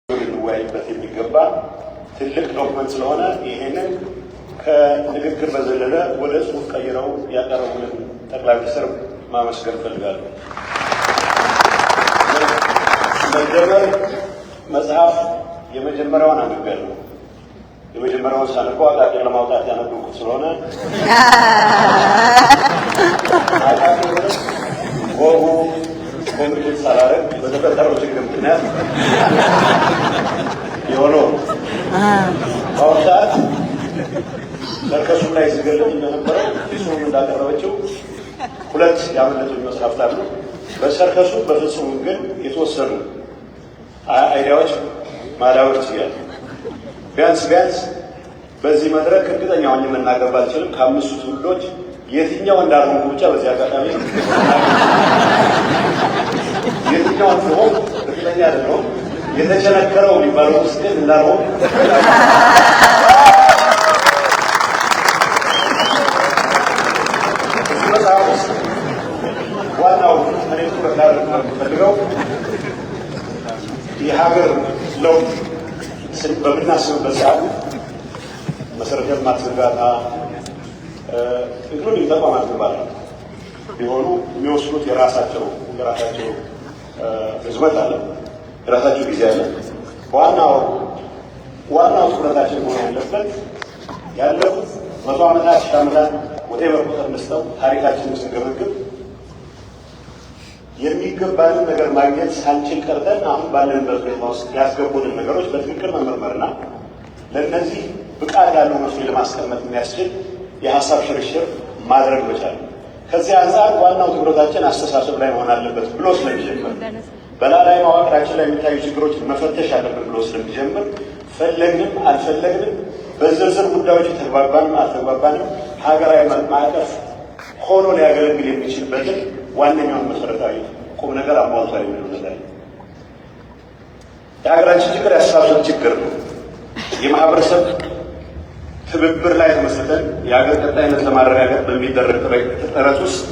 ልንወያይበት የሚገባ ትልቅ ዶክመንት ስለሆነ ይሄንን ከንግግር በዘለለ ወደ ጽሁፍ ቀይረው ያቀረቡልን ጠቅላይ ሚኒስትር ማመስገን ፈልጋለሁ። መጀመር መጽሐፍ የመጀመሪያውን አንብቤያለሁ። የመጀመሪያውን ሳነበው አቃቂር ለማውጣት ያነበብኩት ስለሆነ ወጉ ኮሚኒኬት ሳላረግ በተፈጠረው ችግር ምክንያት የሆነው በአሁኑ ሰዓት ሰርከሱ ላይ ሲገለጥ እንደነበረው ፍጹም እንዳቀረበችው ሁለት ያመለጡኝ መጽሐፍት አሉ። በሰርከሱ በፍጹም ግን የተወሰኑ አይዲያዎች ማዳበር ይችላል። ቢያንስ በዚህ መድረክ እርግጠኛ ሆኜ መናገር ባልችልም ከአምስቱ ትውልዶች የትኛው እንዳልሆንኩ ብቻ በዚህ አጋጣሚ የትኛው እንደሆን እርግጠኛ አይደለሁም። የተቸነከረው የሚባለው ውስጥ ግን እንዳልሆን መጽሐፍ ውስጥ ዋናው እኔ ትኩረት ላደርግ የምፈልገው የሀገር ለውጥ በምናስብበት ሰዓት መሰረተ ልማት ዝርጋታ ኢንክሉዲንግ ተቋማት ግንባታ ቢሆኑ የሚወስዱት የራሳቸው ህዝመት አለ፣ የራሳቸው ጊዜ አለ። ዋናው ትኩረታችን መሆን ያለበት ያለፉት 100 ዓመታት 10 ዓመታት ወደ ቁጥር እንስተው ታሪካችንን ስንገመግም የሚገባንን ነገር ማግኘት ሳንችል ቀርተን አሁን ባለንበት ሁኔታ ውስጥ ያስገቡንን ነገሮች በትክክል መመርመርና ለእነዚህ ብቃት ያለው መፍትሄ ለማስቀመጥ የሚያስችል የሀሳብ ሽርሽር ማድረግ መቻል። ከዚህ አንጻር ዋናው ትኩረታችን አስተሳሰብ ላይ መሆን አለበት ብሎ ስለሚጀምር በላላይ መዋቅራችን ላይ የሚታዩ ችግሮችን መፈተሽ አለብን ብሎ ስለሚጀምር ፈለግንም አልፈለግንም በዝርዝር ጉዳዮች ተግባባንም አልተግባባንም ሀገራዊ ማዕቀፍ ሆኖ ሊያገለግል የሚችልበትን ዋነኛውን መሰረታዊ ቁም ነገር አሟልቷል የሚለው ነገር የሀገራችን ችግር ያስተሳሰብ ችግር ነው። የማህበረሰብ ትብብር ላይ ተመስርተን የሀገር ቀጣይነት ለማረጋገጥ በሚደረግ ጥረት ውስጥ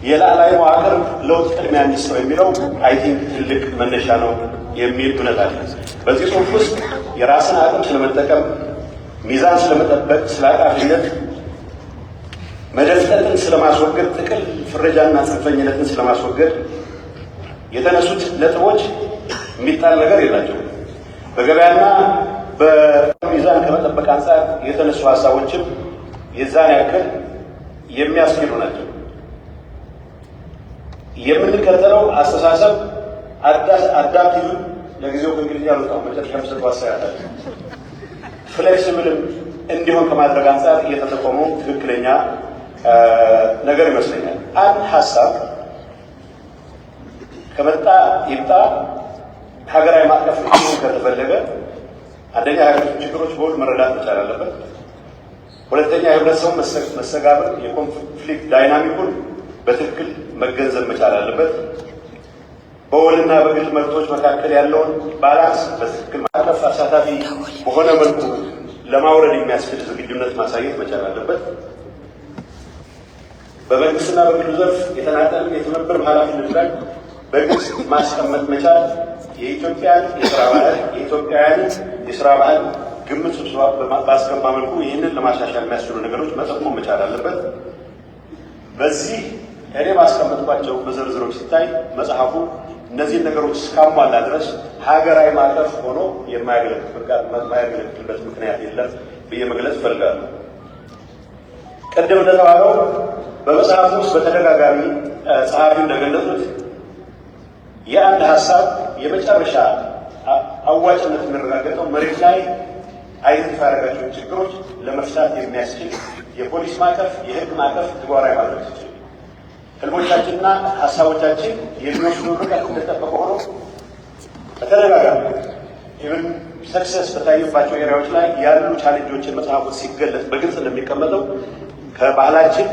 የላዕላይ መዋቅር ለውጥ ቅድሚያ እንዲሰጠው የሚለው አይ ቲንክ ትልቅ መነሻ ነው የሚል እውነት አለ። በዚህ ጽሁፍ ውስጥ የራስን አቅም ስለመጠቀም፣ ሚዛን ስለመጠበቅ፣ ስለ አቃፊነት፣ መደፍጠጥን ስለማስወገድ፣ ጥቅል ፍረጃና ጽንፈኝነትን ስለማስወገድ የተነሱት ነጥቦች የሚጣል ነገር የላቸውም። በገበያና በሚዛን ከመጠበቅ አንጻር የተነሱ ሀሳቦችም የዛን ያክል የሚያስኬዱ ናቸው። የምንከተለው አስተሳሰብ አዳፕቲቭ ለጊዜው በእንግሊዝኛ ያሉት መጨረሻ ምስል አስተያየት ፍሌክሲብልም እንዲሆን ከማድረግ አንጻር እየተጠቆመው ትክክለኛ ነገር ይመስለኛል። አንድ ሀሳብ ከመጣ ይምጣ ሀገራዊ ማዕቀፍ እንዲሆን ከተፈለገ አንደኛ የሀገሪቱ ችግሮች በውል መረዳት መቻል አለበት። ሁለተኛ የህብረተሰቡ መስተጋብር የኮንፍሊክት ዳይናሚኩን በትክክል መገንዘብ መቻል አለበት። በውልና በግል መብቶች መካከል ያለውን ባላንስ በትክክል ማዕቀፍ አሳታፊ በሆነ መልኩ ለማውረድ የሚያስችል ዝግጁነት ማሳየት መቻል አለበት። በመንግስትና በግሉ ዘርፍ የተናጠል የትብብር ኃላፊነት ላይ በግልጽ ማስቀመጥ መቻል የኢትዮጵያን የስራ ባህል ግምት ስብሰባ ባስገባ መልኩ ይህንን ለማሻሻል የሚያስችሉ ነገሮች መጠቆም መቻል አለበት። በዚህ እኔ ማስቀመጥኳቸው በዝርዝሮች ሲታይ መጽሐፉ እነዚህን ነገሮች እስካሟላ ድረስ ሀገራዊ ማዕቀፍ ሆኖ የማያገለግልበት ምክንያት የለም ብዬ መግለጽ እፈልጋለሁ። ቅድም እንደተባለው በመጽሐፉ ውስጥ በተደጋጋሚ ጸሐፊው እንደገለጹት የአንድ ሀሳብ የመጨረሻ አዋጭነት የሚረጋገጠው መሬት ላይ አይደንቲፋይ ያደረጋቸውን ችግሮች ለመፍታት የሚያስችል የፖሊስ ማዕቀፍ፣ የህግ ማዕቀፍ ተግባራዊ ማድረግ ሲችል ህልሞቻችንና ሀሳቦቻችን የሚወስዱ ርቀት እንደተጠበቀ ሆኖ በተደጋጋሚ ኢቨን ሰክሰስ በታየባቸው ኤሪያዎች ላይ ያሉ ቻሌንጆችን መጽሐፉ ሲገለጽ በግልጽ እንደሚቀመጠው ከባህላችን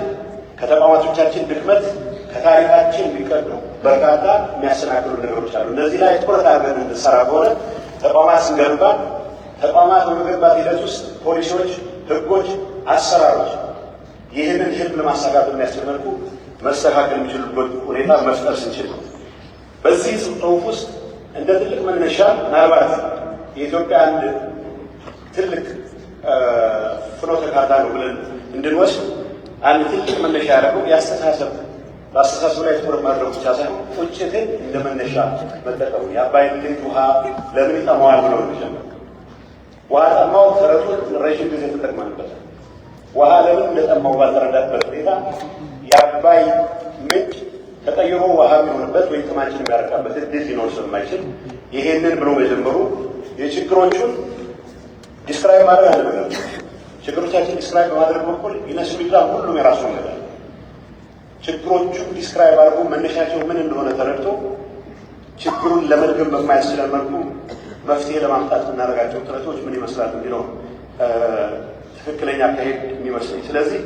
ከተቋማቶቻችን ድክመት ከታሪካችን የሚቀዱ በርካታ የሚያሰናክሉ ነገሮች አሉ። እነዚህ ላይ ትኩረት አድርገን እንድንሰራ ከሆነ ተቋማት ስንገነባ ተቋማት በመገንባት ሂደት ውስጥ ፖሊሲዎች፣ ህጎች፣ አሰራሮች ይህንን ህልም ለማሳካት በሚያስችል መልኩ መስተካከል የሚችሉበት ሁኔታ መፍጠር ስንችል ነው። በዚህ ጽሁፍ ውስጥ እንደ ትልቅ መነሻ ምናልባት የኢትዮጵያ አንድ ትልቅ ፍኖተ ካርታ ነው ብለን እንድንወስድ አንድ ትልቅ መነሻ ያደረገው የአስተሳሰብ በአስተሳሰብ ላይ ትኩረት ማድረግ ብቻ ሳይሆን ቁጭትን እንደ መነሻ መጠቀሙ የአባይን ልጅ ውሃ ለምን ይጠማዋል ብለው እንደጀመረ ውሃ ጠማው ተረቱን ረዥም ጊዜ ተጠቅመንበታል። ውሃ ለምን እንደጠማው ባልተረዳበት ሁኔታ የአባይ ምንጭ ተቀይሮ ውሃ የሚሆንበት ወይም ጥማችን የሚያረካበት እድል ሊኖር ስለማይችል ይሄንን ብሎ መጀመሩ የችግሮቹን ዲስክራይብ ማድረግ አለበት። ችግሮቻችን ዲስክራይብ በማድረግ በኩል ይነሱ ይላል ሁሉም የራሱ ነገር ችግሮቹን ዲስክራይብ አድርጎ መነሻቸው ምን እንደሆነ ተረድቶ ችግሩን ለመድገም በማያስችለን መልኩ መፍትሄ ለማምጣት የምናደርጋቸው ጥረቶች ምን ይመስላል የሚለው ትክክለኛ አካሄድ የሚመስለኝ። ስለዚህ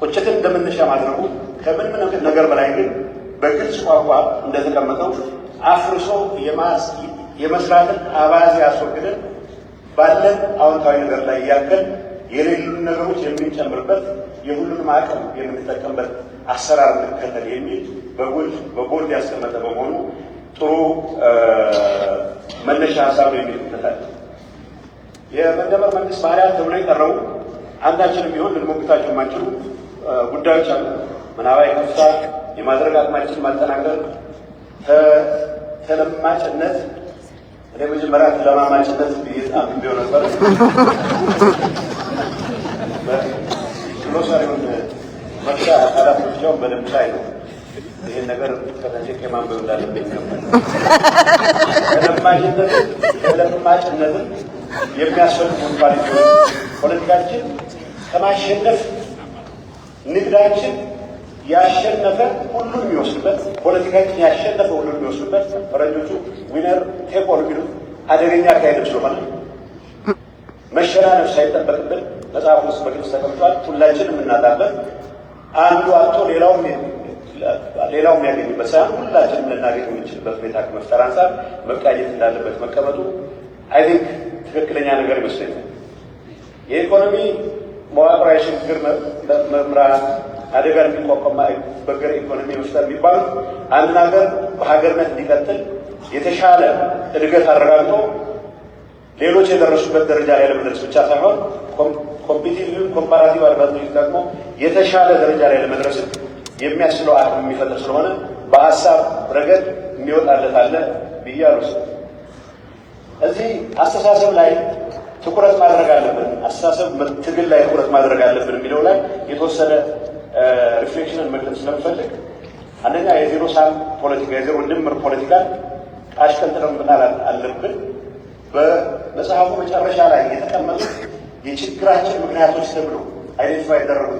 ቁጭትን እንደመነሻ ማድረጉ ከምን ነገር በላይ ግን በግልጽ ቋንቋ እንደተቀመጠው አፍርሶ የመስራትን አባዜ ያስወግደን ባለን አዎንታዊ ነገር ላይ ያከል የሌሉን ነገሮች የምንጨምርበት የሁሉንም አቅም የምንጠቀምበት አሰራር እንከተል የሚል በጎልድ ያስቀመጠ በመሆኑ ጥሩ መነሻ ሀሳብ ነው የሚልበታል። የመደመር መንግስት ባህሪያት ተብሎ የቀረቡ አንዳችንም ቢሆን ልንሞግታቸው የማንችሉ ጉዳዮች አሉ። ምናባዊ ከፍታ የማድረግ አቅማችን ማጠናከር፣ ተለማጭነት እኔ መጀመሪያ ተለማማጭነት ቢሆን ነበር ግሎሳሪውን መርሻ አካላት ብቻውን በደንብ ሳይ ነው ይህን ነገር ከተንጀቅ የማንበብ እንዳለብኝ ይገባል። ተለማጭነትን የሚያስፈልጉ ኳሊቲዎች ፖለቲካችን ከማሸነፍ ንግዳችን ያሸነፈ ሁሉን የሚወስድበት ፖለቲካችን ያሸነፈ ሁሉን የሚወስድበት ፈረንጆቹ ዊነር ቴክ ኦል የሚሉት አደገኛ አካሄድ ስለሆነ መሸናነፍ ሳይጠበቅብን መጽሐፍ ውስጥ በግልጽ ተቀምጧል። ሁላችንም የምናጣበት አንዱ አቶ ሌላው የሚያገኝበት ሳይሆን ሁላችንም ልናገኝ የምንችልበት ሁኔታ ከመፍጠር አንጻር መቃኘት እንዳለበት መቀመጡ አይ ቲንክ ትክክለኛ ነገር ይመስለኛል። የኢኮኖሚ መዋቅራዊ ሽግግር መምራት አደጋ እንዲቋቋም በገር ኢኮኖሚ መፍጠር የሚባሉት አንድ ነገር በሀገርነት እንዲቀጥል የተሻለ እድገት አረጋግጦ ሌሎች የደረሱበት ደረጃ ላይ ለመድረስ ብቻ ሳይሆን ኮምፒቲቲቭ ኮምፓራቲቭ አድቫንቴጅ ደግሞ የተሻለ ደረጃ ላይ ለመድረስ የሚያስችለው አቅም የሚፈጥር ስለሆነ በሀሳብ ረገድ የሚወጣለት አለ ብያለሁ። እዚህ አስተሳሰብ ላይ ትኩረት ማድረግ አለብን፣ አስተሳሰብ ትግል ላይ ትኩረት ማድረግ አለብን የሚለው ላይ የተወሰነ ሪፍሌክሽንን መግለጽ ስለምፈልግ አንደኛ የዜሮ ሳም ፖለቲካ የዜሮ ድምር ፖለቲካ አሽቀንጥረን መጣል አለብን። በመጽሐፉ መጨረሻ ላይ የተቀመጡ የችግራችን ምክንያቶች ተብሎ አይደንቲፋይ ያደረጉ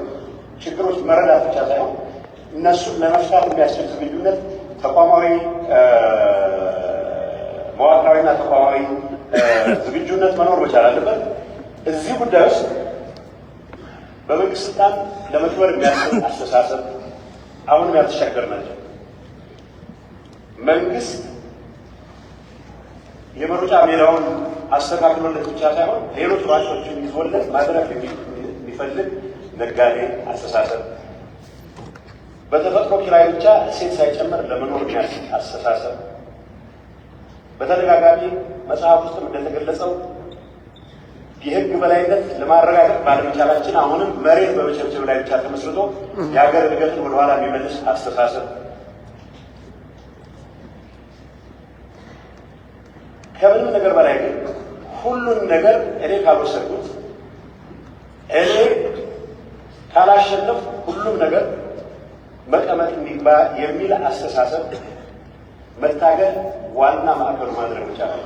ችግሮች መረዳት ብቻ ሳይሆን እነሱን ለመፍታት የሚያስችል ዝግጁነት ተቋማዊ መዋቅራዊና ተቋማዊ ዝግጁነት መኖር መቻል አለበት። እዚህ ጉዳይ ውስጥ በመንግስት ስልጣን ለመክበር የሚያስችል አስተሳሰብ አሁንም ያልተሻገር ናቸው። መንግስት የመሩጫ ሜዳውን አስተካክሎለት ብቻ ሳይሆን ሌሎች ሯጮችን ይዞለት ማድረግ የሚፈልግ ነጋዴ አስተሳሰብ፣ በተፈጥሮ ኪራይ ብቻ እሴት ሳይጨምር ለመኖር የሚያስችል አስተሳሰብ፣ በተደጋጋሚ መጽሐፍ ውስጥ እንደተገለጸው የህግ በላይነት ለማረጋገጥ ባለመቻላችን አሁንም መሬት በመቸብቸብ ላይ ብቻ ተመስርቶ የሀገር እድገትን ወደኋላ የሚመልስ አስተሳሰብ፣ ከምንም ነገር በላይ ግን ሁሉን ነገር እኔ ካልወሰድኩት እኔ ካላሸነፍ ሁሉም ነገር መቀመጥ የሚል አስተሳሰብ መታገል ዋና ማዕከሉ ማድረግ ይቻላል።